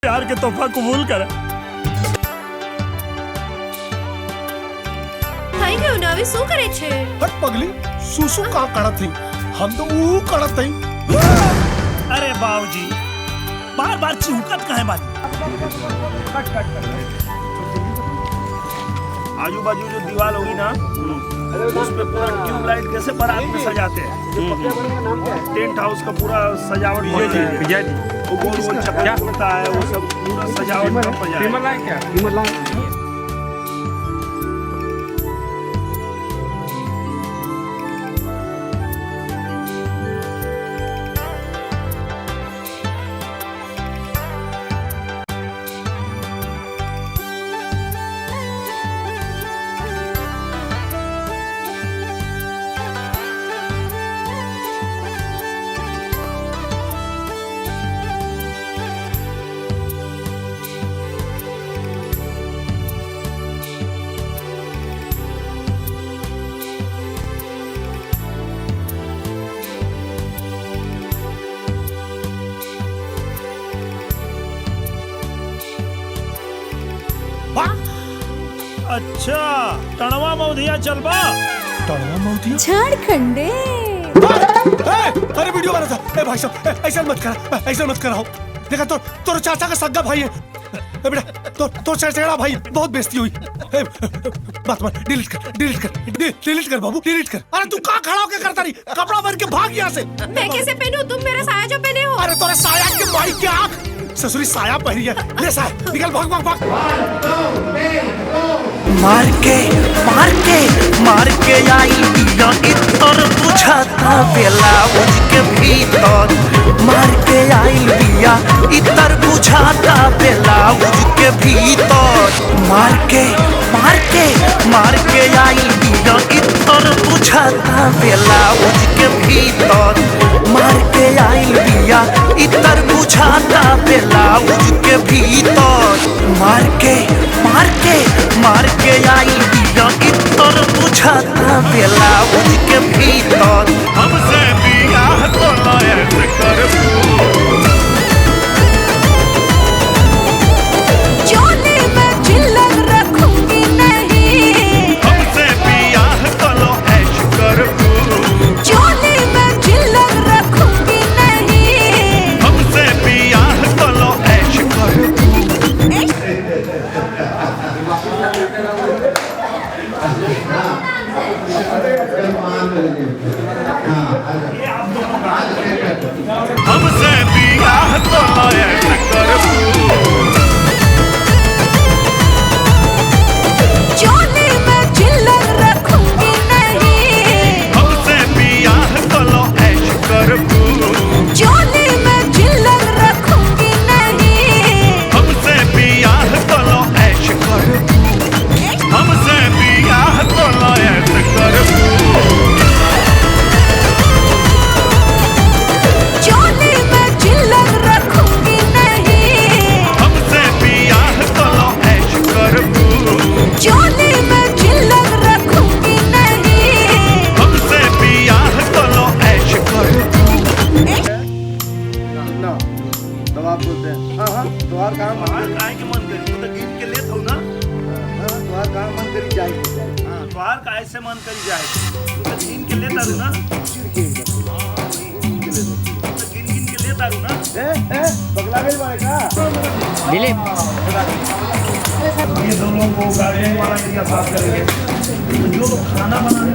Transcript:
प्यार के तोहफा कबूल कर। થઈ ગયું ને હવે શું કરે છે? હટ પગલી, શું કા કળત થઈ? हम तो वो कड़त नहीं। अरे बाबूजी बार बार चिहुकत काहे बानी? आजू बाजू जो दीवार होगी ना उस पे पूरा ट्यूबलाइट कैसे बारात में सजाते हैं, टेंट हाउस का पूरा सजावट होता है, वो गोल गोल चक्कर होता है, वो सब पूरा सजावट का मजा है। अच्छा टणवा मौधिया चलबा। टणवा मौतिया झारखंडे। अरे वीडियो बना था। ए भाई साहब ऐसा मत करा, ऐसा मत कराओ। देखा तो तोर चाचा का सगा भाई है। बेटा तो चचेड़ा भाई बहुत बेइज्जती हुई। बात मत डिलीट कर बाबू, डिलीट कर। अरे तू कहाँ खड़ा होके करता रही? कपड़ा भर के भाग यहाँ से। मैं कैसे पहनूं? तुम मेरा साया जो पहने हो। अरे तोरे साया के भाई की आँख, ससुरी साया पहनी है। ले साया निकल, भाग भाग भाग। मार के आई बिया इतर बुझाता ब्लाउज के भीतर। मार के आई बिया इतर बुझाता ब्लाउज के भीतर। मार के आई बिया इतर बुझाता ब्लाउज के भीतर। मार के आई बिया इतर बुझाता ब्लाउज के भीतर। मार के आई बिया इतर बुझाता ब्लाउज के भीतर। हमसे बियाह तो लायक करबू। चोली में चिल्लर रखूंगी नहीं। हमसे बियाह तो ऐश करबू। चोली में चिल्लर रखूंगी नहीं। हमसे बियाह तो ऐश करबू। हमसे बियाह तो ऐश करबू। चोली में चिल्लर रखूंगी नहीं। हमसे बियाह तो ऐश करबू। चोली में चिल्लर रखूंगी नहीं। हमसे बियाह तो ऐश करबू। हमसे बियाह तो ऐश करबू। चोली में चिल्लर रखूंगी नहीं। हमसे बियाह तो ऐश करबू। चोली में चिल्लर रखूंगी नहीं। हमसे बियाह तो ऐश करबू। दवा बोलते हैं। हाँ तुम्हार काम काहे के मन करी? तू तो गिन के लेत हो ना। तुम्हार काम मन करी जाए। हां तोहार काहे से मन करी जाए? तू तो गिन के लेता रू ना। गिन के लेता रू ना। पगला गई बारे का ये दोनों को गार्डन वाला एरिया साफ करेंगे। जो लोग खाना बनाने